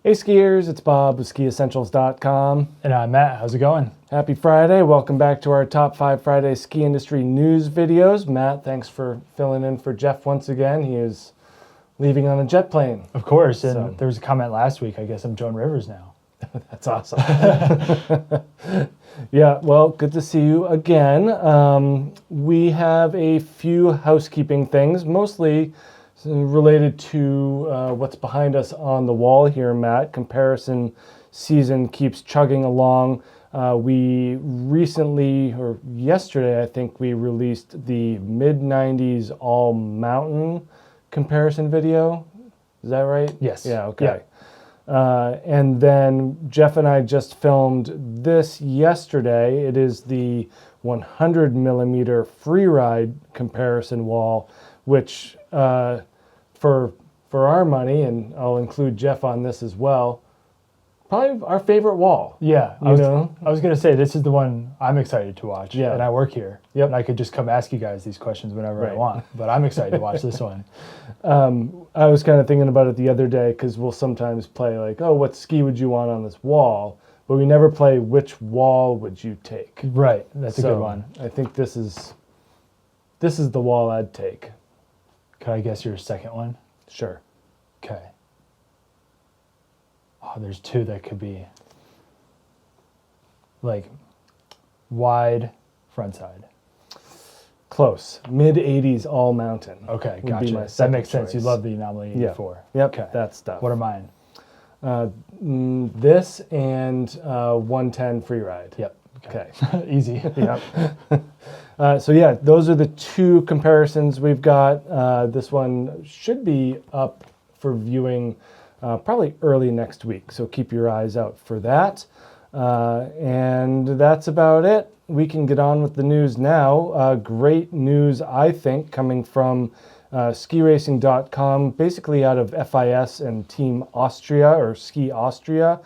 Hey skiers, it's Bob with skiessentials.com. And I'm Matt. How's it going? Happy Friday. Welcome back to our Top 5 Friday ski industry news videos. Matt, thanks for filling in for Jeff once again. He is leaving on a jet plane. Of course. And there was a comment last week. I guess I'm Joan Rivers now. That's awesome. Yeah, well, good to see you again. We have a few housekeeping things, mostly related to what's behind us on the wall here, Matt. Comparison season keeps chugging along. We recently, or yesterday, I think we released the mid-90s all-mountain comparison video. Is that right? Yes. Yeah, okay. And then Jeff and I just filmed this yesterday. It is the 100 millimeter freeride comparison wall, which for our money, and I'll include Jeff on this as well, probably our favorite wall. Yeah. I was going to say, this is the one I'm excited to watch. Yeah. And I work here. Yep. And I could just come ask you guys these questions whenever I want. But I'm excited to watch this one. I was kind of thinking about it the other day because we'll sometimes play like, oh, what ski would you want on this wall? But we never play which wall would you take. Right. That's a good one. I think this is the wall I'd take. Could I guess your second one? Sure. Okay. Oh, there's two that could be like wide front side. Close. Mid-80s all mountain. Okay, would be my gotcha. That makes second sense. You choice. love the Anomaly 84. Yep, Okay. that stuff. What are mine? This and 110 freeride. Yep. Okay. Easy. Yep. So yeah, those are the two comparisons we've got. This one should be up for viewing probably early next week. So keep your eyes out for that. And that's about it. We can get on with the news now. Great news, I think, coming from skiracing.com, basically out of FIS and Team Austria or Ski Austria.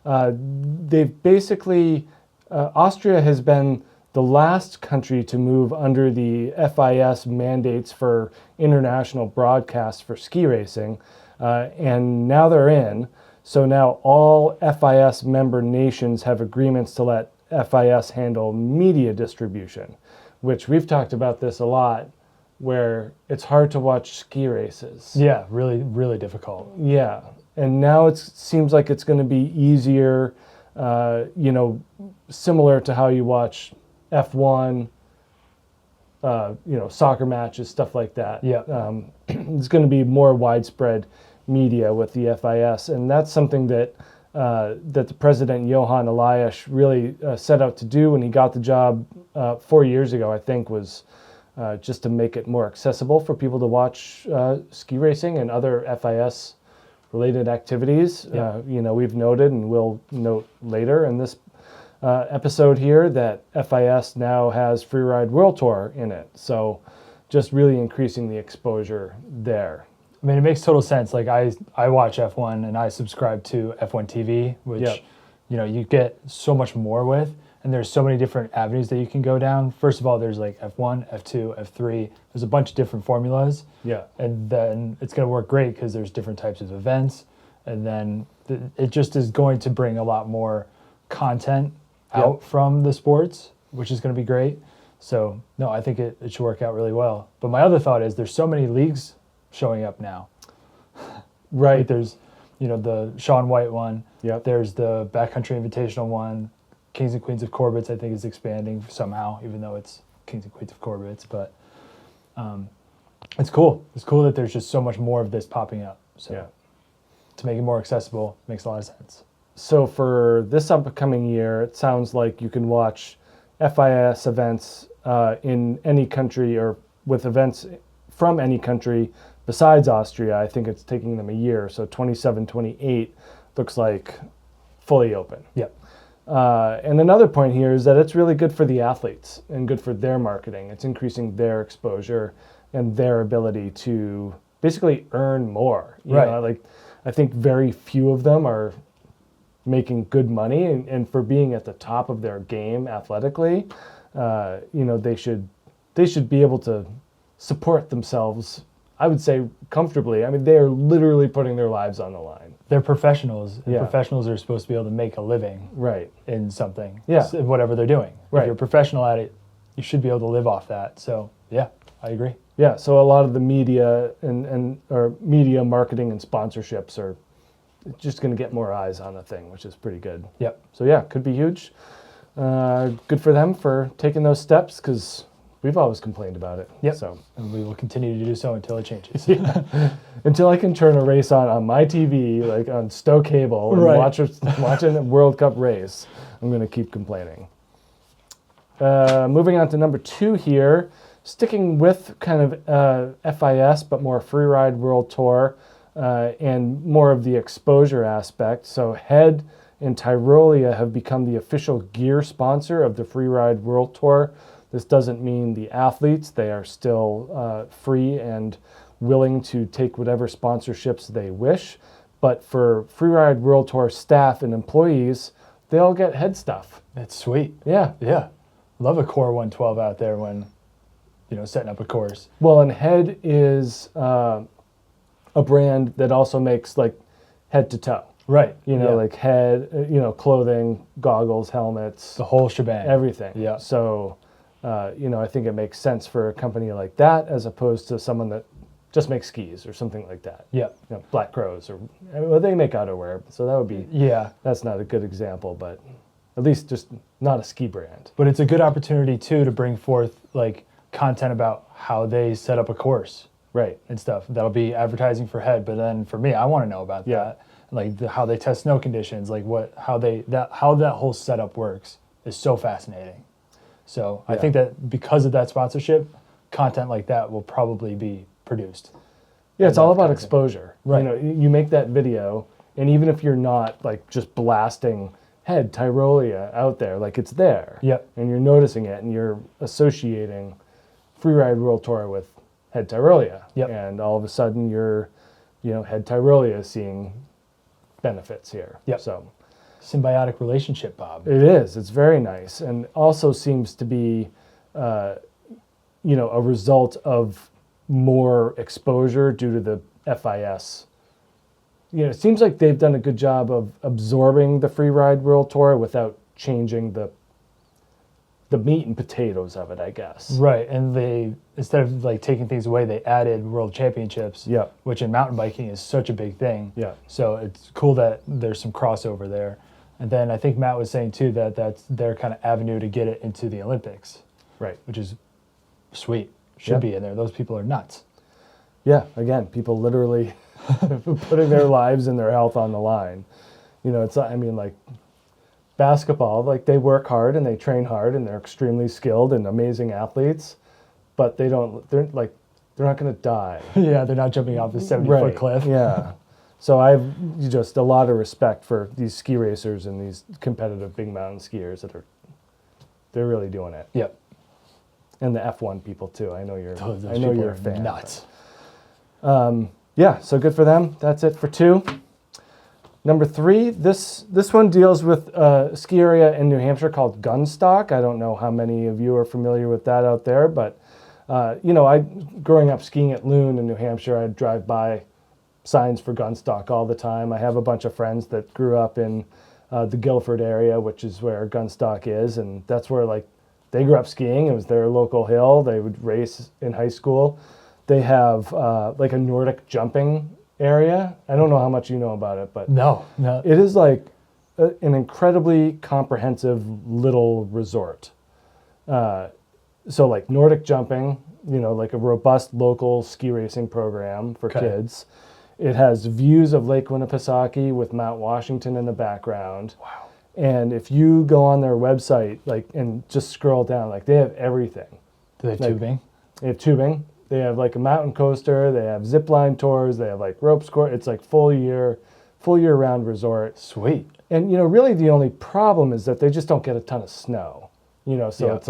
They've basically, Austria has been the last country to move under the FIS mandates for international broadcast for ski racing, and now they're in. So now all FIS member nations have agreements to let FIS handle media distribution, which we've talked about this a lot, where it's hard to watch ski races. Yeah, really, really difficult. Yeah, and now it seems like it's going to be easier, similar to how you watch F1, soccer matches, stuff like that. Yeah. It's going to be more widespread media with the FIS, and that's something that the president Johan Elias really set out to do when he got the job 4 years ago. I think was just to make it more accessible for people to watch ski racing and other FIS related activities. Yeah. We've noted, and we'll note later in this episode here, that FIS now has Freeride World Tour in it. So just really increasing the exposure there. I mean, it makes total sense. Like I watch F1 and I subscribe to F1 TV, which, Yep. You get so much more with, and there's so many different avenues that you can go down. First of all, there's like F1, F2, F3. There's a bunch of different formulas. Yeah. And then it's going to work great because there's different types of events. And then it just is going to bring a lot more content out from the sports, which is going to be great. So, no, I think it should work out really well. But my other thought is there's so many leagues showing up now. Right. Like there's, the Shaun White one. Yep. There's the Backcountry Invitational one. Kings and Queens of Corbett's, I think, is expanding somehow, even though it's Kings and Queens of Corbett's. But it's cool. It's cool that there's just so much more of this popping up. So to make it more accessible makes a lot of sense. So for this upcoming year, it sounds like you can watch FIS events in any country, or with events from any country besides Austria. I think it's taking them a year. So 27, 28 looks like fully open. Yep. And another point here is that it's really good for the athletes and good for their marketing. It's increasing their exposure and their ability to basically earn more. You know, like I think very few of them are making good money, and for being at the top of their game athletically, they should be able to support themselves I would say comfortably. I mean, they are literally putting their lives on the line. They're professionals, and Yeah. professionals are supposed to be able to make a living Right. in something, Yeah. whatever they're doing. Right. If you're a professional at it, you should be able to live off that. So yeah, I agree. Yeah. So a lot of the media or media marketing and sponsorships are just going to get more eyes on the thing, which is pretty good. Yep. So yeah, could be huge. Good for them for taking those steps because we've always complained about it. Yep. So And we will continue to do so until it changes. until I can turn a race on my TV, like on Stowe Cable, and Right. watching a World Cup race, I'm going to keep complaining. Moving on to number 2 here, sticking with kind of FIS, but more Freeride World Tour and more of the exposure aspect. So Head and Tyrolia have become the official gear sponsor of the Freeride World Tour. This doesn't mean the athletes. They are still free and willing to take whatever sponsorships they wish. But for Freeride World Tour staff and employees, they all get Head stuff. That's sweet. Yeah. Yeah. Love a Core 112 out there when, setting up a course. Well, and Head is a brand that also makes like head to toe. Right. Like head, clothing, goggles, helmets, the whole shebang. everything. Yeah. So, I think it makes sense for a company like that as opposed to someone that just makes skis or something like that. Yeah. Black Crows well, they make outerwear, so that would be, Yeah. that's not a good example, but at least just not a ski brand. But it's a good opportunity too to bring forth like content about how they set up a course Right. and stuff. That'll be advertising for Head, but then for me, I want to know about Yeah. that. Like how they test snow conditions, like how that whole setup works is so fascinating. So I Yeah. think that because of that sponsorship, content like that will probably be produced. Yeah, it's And all that about kind of thing. exposure. Right. You make that video, and even if you're not like just blasting Head Tyrolia out there, like it's there. Yep. And you're noticing it, and you're associating Freeride World Tour with Head Tyrolia. Yep. And all of a sudden, you're, Head Tyrolia seeing benefits here. Yep. So Symbiotic relationship, Bob. it is. It's very nice, and also seems to be, a result of more exposure due to the FIS. It seems like they've done a good job of absorbing the Freeride World Tour without changing the meat and potatoes of it, I guess. Right, and they, instead of like taking things away, they added World Championships, Yep. which in mountain biking is such a big thing. Yeah. So it's cool that there's some crossover there. And then I think Matt was saying too that that's their kind of avenue to get it into the Olympics, Right. which is sweet. Should Yeah. be in there. Those people are nuts. Yeah. Again, people literally putting their lives and their health on the line. Like basketball, like they work hard and they train hard and they're extremely skilled and amazing athletes, but they're not going to die. Yeah, they're not jumping off a 70-foot Right. cliff. Yeah. So I've just a lot of respect for these ski racers and these competitive big mountain skiers they're really doing it. Yep. And the F1 people too. I know you're Those I know people you're are a fan. nuts. Yeah, so good for them. That's it for 2. Number 3, this one deals with a ski area in New Hampshire called Gunstock. I don't know how many of you are familiar with that out there, but growing up skiing at Loon in New Hampshire, I'd drive by signs for Gunstock all the time. I have a bunch of friends that grew up in the Guilford area, which is where Gunstock is, and that's where they grew up skiing. It was their local hill. They would race in high school. They have a Nordic jumping area. I don't know how much you know about it, but No. it is like an incredibly comprehensive little resort. So like Nordic jumping, like a robust local ski racing program for Okay. kids. It has views of Lake Winnipesaukee with Mount Washington in the background. Wow. And if you go on their website, and just scroll down, they have everything. Do they have Like- tubing? They have tubing. They have a mountain coaster. They have zip line tours. They have ropes course. It's full year round resort. Sweet. And really the only problem is that they just don't get a ton of snow. So Yeah. it's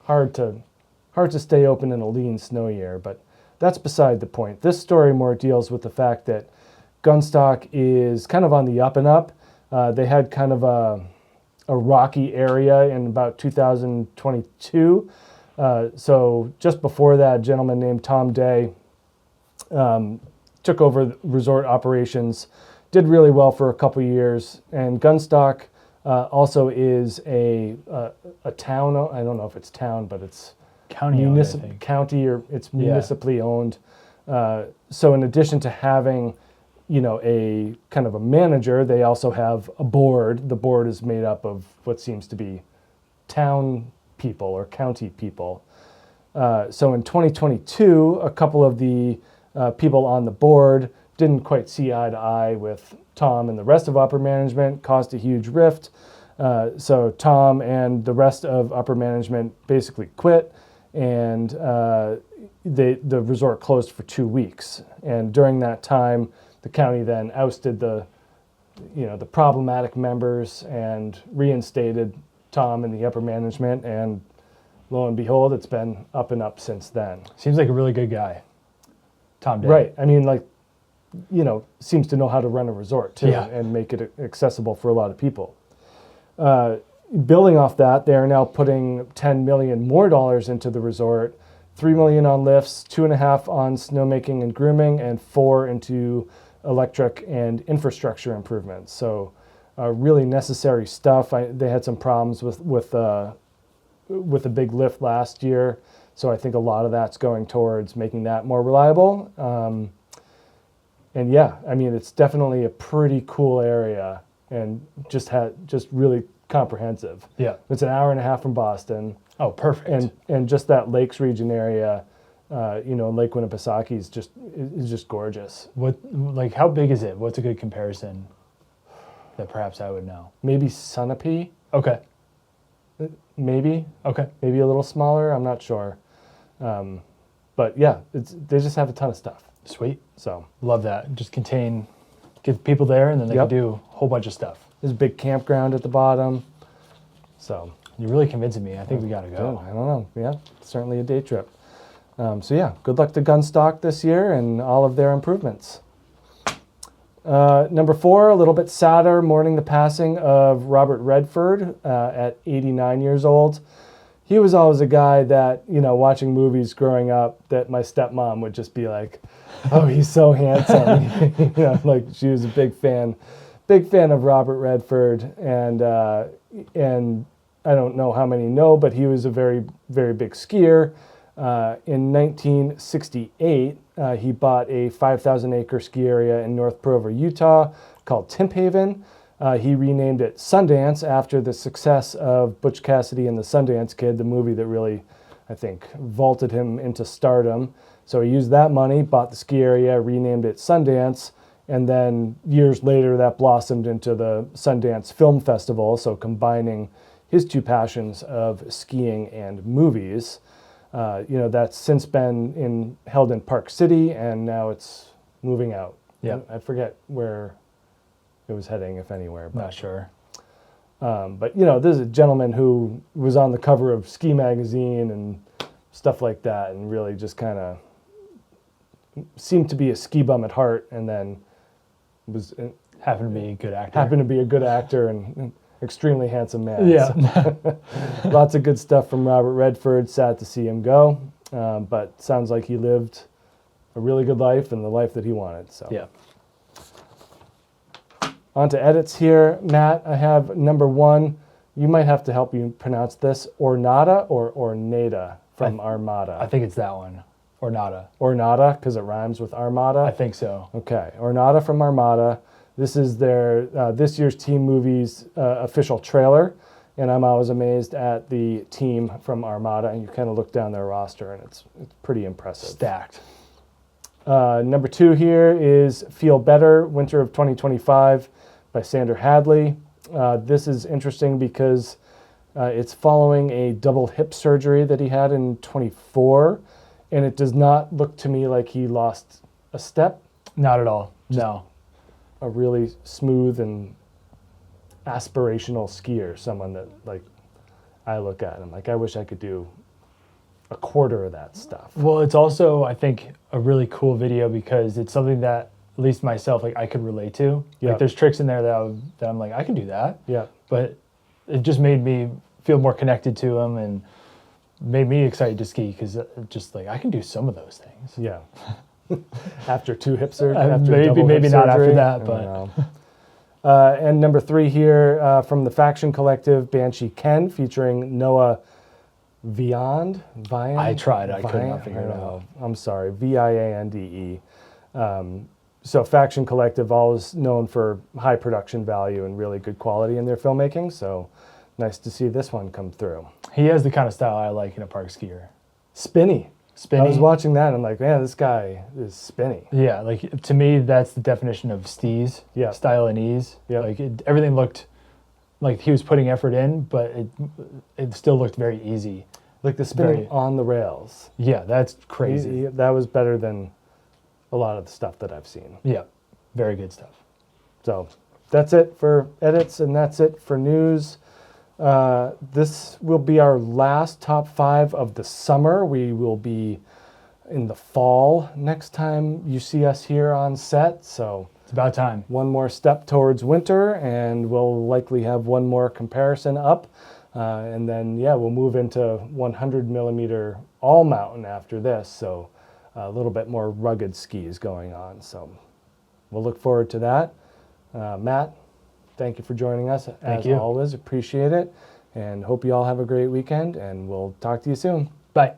hard to stay open in a lean snow year. But that's beside the point. This story more deals with the fact that Gunstock is kind of on the up and up. They had kind of a rocky area in about 2022. So just before that, a gentleman named Tom Day took over the resort operations, did really well for a couple years. And Gunstock also is a town. I don't know if it's town, but it's County owned, I think. county, or it's municipally owned. So in addition to having, a kind of a manager, they also have a board. The board is made up of what seems to be town people or county people. So in 2022, a couple of the people on the board didn't quite see eye to eye with Tom and the rest of upper management, caused a huge rift. So Tom and the rest of upper management basically quit, and the resort closed for 2 weeks. And during that time, the county then ousted the problematic members and reinstated Tom in the upper management, and lo and behold, it's been up and up since then. Seems like a really good guy, Tom did. Right. I mean, seems to know how to run a resort too, Yeah. and make it accessible for a lot of people. Building off that, they are now putting $10 million more into the resort, $3 million on lifts, $2.5 million on snowmaking and grooming, and $4 million into electric and infrastructure improvements. So, really necessary stuff. They had some problems with a big lift last year, so I think a lot of that's going towards making that more reliable. And yeah, I mean, it's definitely a pretty cool area, and just really comprehensive. Yeah. It's an hour and a half from Boston. Oh, perfect. And just that Lakes region area, Lake Winnipesaukee is just gorgeous. How big is it? What's a good comparison that perhaps I would know? Maybe Sunapee, Okay. maybe Okay. a little smaller. I'm not sure. But yeah, they just have a ton of stuff. Sweet. So Love that. Just get people there, and then they Yep. can do a whole bunch of stuff. there's a big campground at the bottom. So You're really convincing me. I think we got to go. I don't know. Yeah, certainly a day trip. So yeah, good luck to Gunstock this year and all of their improvements. Number 4, a little bit sadder, mourning the passing of Robert Redford at 89 years old. He was always a guy that, watching movies growing up, that my stepmom would just be like, oh, he's so handsome. She was a big fan of Robert Redford. And I don't know how many know, but he was a very, very big skier. In 1968, he bought a 5,000-acre ski area in North Provo, Utah, called Timp Haven. He renamed it Sundance after the success of Butch Cassidy and the Sundance Kid, the movie that really, I think, vaulted him into stardom. So he used that money, bought the ski area, renamed it Sundance, and then years later that blossomed into the Sundance Film Festival, so combining his two passions of skiing and movies. That's since been held in Park City, and now it's moving out. Yeah. I forget where it was heading, if anywhere. But, Not sure. but this is a gentleman who was on the cover of Ski Magazine and stuff like that, and really just kind of seemed to be a ski bum at heart, and then Happened to be a good actor. happened to be a good actor and extremely handsome man. Yeah. So, lots of good stuff from Robert Redford. Sad to see him go, but sounds like he lived a really good life and the life that he wanted. So Yeah. On to edits here, Matt. I have number 1. You might have to help you pronounce this. Ornata or Ornata from Armada. I think it's that one. Ornata. Ornata, because it rhymes with Armada. I think so. Okay, Ornata from Armada. This is their this year's Team Movies official trailer, and I'm always amazed at the team from Armada. And you kind of look down their roster, and it's pretty impressive. Stacked. Number 2 here is Feel Better, Winter of 2025 by Sander Hadley. This is interesting because it's following a double hip surgery that he had in 24, and it does not look to me like he lost a step. Not at all. No. A really smooth and aspirational skier, someone that I look at and I'm like, I wish I could do a quarter of that stuff. Well, it's also, I think, a really cool video because it's something that, at least myself, I could relate to. Yeah. There's tricks in there that I'm like, I can do that. Yeah. But it just made me feel more connected to him and made me excited to ski because just I can do some of those things. Yeah. after 2 hip surgeries. Maybe not after that, but and number 3 here from the Faction Collective, Banshee Ken, featuring Noah Viand. I tried. I could not figure it out. I'm sorry. Viande. So Faction Collective, always known for high production value and really good quality in their filmmaking. So nice to see this one come through. He has the kind of style I like in a park skier. Spinny. Spinny. I was watching that and I'm like, man, this guy is spinny. Yeah, like to me, that's the definition of steez. Yeah. Style and ease. Yeah. Like everything looked like he was putting effort in, but it still looked very easy. Like the spinning on the rails. Yeah, that's crazy. That was better than a lot of the stuff that I've seen. Yeah, very good stuff. So that's it for edits, and that's it for news. This will be our last top 5 of the summer. We will be in the fall next time you see us here on set. So It's about time. one more step towards winter, and we'll likely have one more comparison up. And then, we'll move into 100 millimeter all mountain after this. So a little bit more rugged skis going on. So we'll look forward to that. Matt, thank you for joining us. As always, appreciate it. And hope you all have a great weekend, and we'll talk to you soon. Bye.